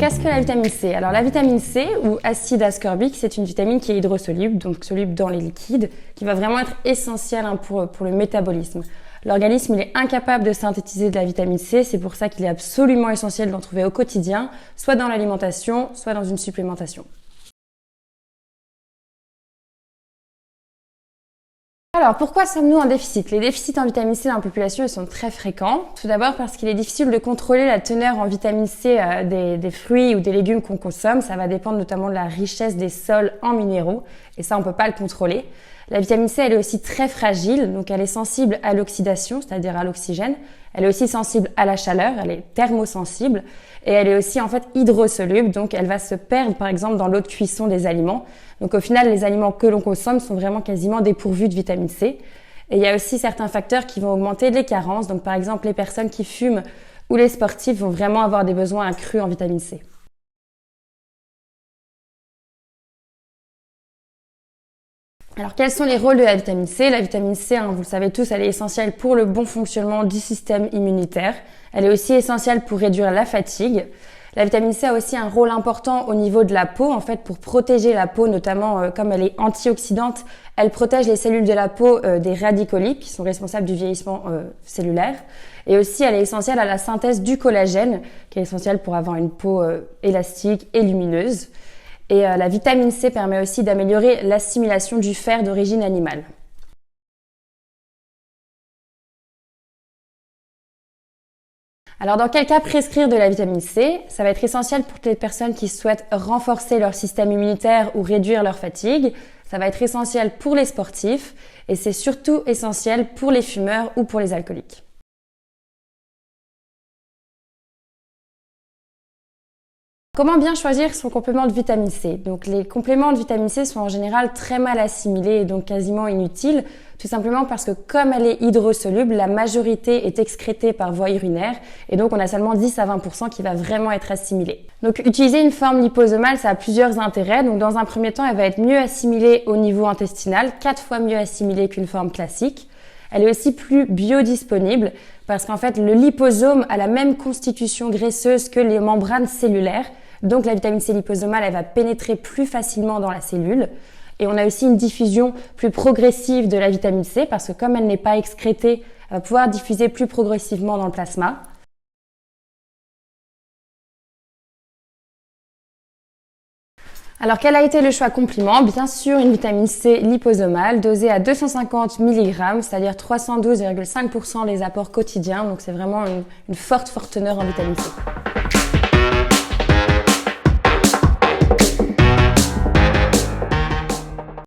qu'est-ce que la vitamine C? Alors la vitamine C, ou acide ascorbique, c'est une vitamine qui est hydrosoluble, donc soluble dans les liquides, qui va vraiment être essentielle pour le métabolisme. L'organisme il est incapable de synthétiser de la vitamine C, c'est pour ça qu'il est absolument essentiel d'en trouver au quotidien, soit dans l'alimentation, soit dans une supplémentation. Alors, pourquoi sommes-nous en déficit? Les déficits en vitamine C dans la population ils sont très fréquents. Tout d'abord parce qu'il est difficile de contrôler la teneur en vitamine C des fruits ou des légumes qu'on consomme. Ça va dépendre notamment de la richesse des sols en minéraux et ça, on peut pas le contrôler. La vitamine C, elle est aussi très fragile, donc elle est sensible à l'oxydation, c'est-à-dire à l'oxygène. Elle est aussi sensible à la chaleur, elle est thermosensible et elle est aussi en fait hydrosoluble, donc elle va se perdre par exemple dans l'eau de cuisson des aliments. Donc au final, les aliments que l'on consomme sont vraiment quasiment dépourvus de vitamine C. Et il y a aussi certains facteurs qui vont augmenter les carences, donc par exemple les personnes qui fument ou les sportifs vont vraiment avoir des besoins accrus en vitamine C. Alors, quels sont les rôles de la vitamine C? La vitamine C, vous le savez tous, elle est essentielle pour le bon fonctionnement du système immunitaire. Elle est aussi essentielle pour réduire la fatigue. La vitamine C a aussi un rôle important au niveau de la peau, en fait, pour protéger la peau, notamment comme elle est antioxydante, elle protège les cellules de la peau des radicaux libres qui sont responsables du vieillissement cellulaire. Et aussi, elle est essentielle à la synthèse du collagène, qui est essentielle pour avoir une peau élastique et lumineuse. Et la vitamine C permet aussi d'améliorer l'assimilation du fer d'origine animale. Alors dans quel cas prescrire de la vitamine C? Ça va être essentiel pour les personnes qui souhaitent renforcer leur système immunitaire ou réduire leur fatigue. Ça va être essentiel pour les sportifs et c'est surtout essentiel pour les fumeurs ou pour les alcooliques. Comment bien choisir son complément de vitamine C? Donc les compléments de vitamine C sont en général très mal assimilés et donc quasiment inutiles, tout simplement parce que comme elle est hydrosoluble, la majorité est excrétée par voie urinaire et donc on a seulement 10 à 20% qui va vraiment être assimilée. Donc utiliser une forme liposomale, ça a plusieurs intérêts. Donc dans un premier temps, elle va être mieux assimilée au niveau intestinal, 4 fois mieux assimilée qu'une forme classique. Elle est aussi plus biodisponible parce qu'en fait, le liposome a la même constitution graisseuse que les membranes cellulaires. Donc la vitamine C liposomale, elle va pénétrer plus facilement dans la cellule. Et on a aussi une diffusion plus progressive de la vitamine C parce que comme elle n'est pas excrétée, elle va pouvoir diffuser plus progressivement dans le plasma. Alors, quel a été le choix complément? Bien sûr, une vitamine C liposomale dosée à 250 mg, c'est-à-dire 312,5% des apports quotidiens. Donc, c'est vraiment une forte teneur en vitamine C.